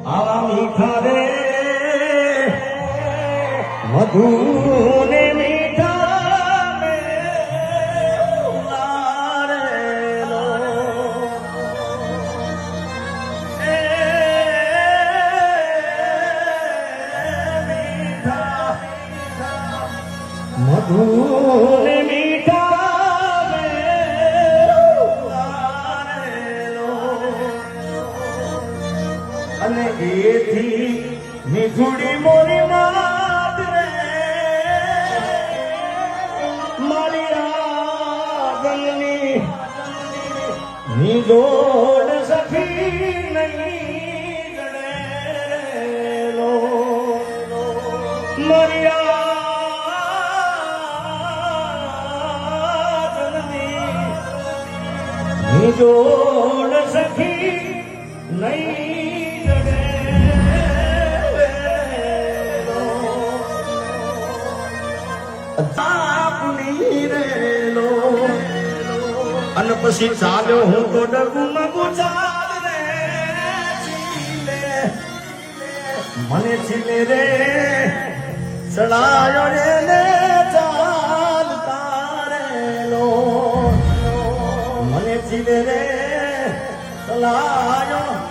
આવા મીઠા રે મધુ ને મીઠા મે ઉલારેલો એ મીઠા મધુ ને મીઠા મે ઉલારેલો અને એથી મીઠુડી મોરી માત રે મારી આગળની નિજોડ સખી નહીં ગણેલો મારી આગળની નિજોડ સખી નહીં અને પછી ચાલ્યો હું તો ડગુમાં ગુજાર રે મને છીલે રે ચડાયો રે ને ચાલતા રેલો મને છીલે રે ચલાયો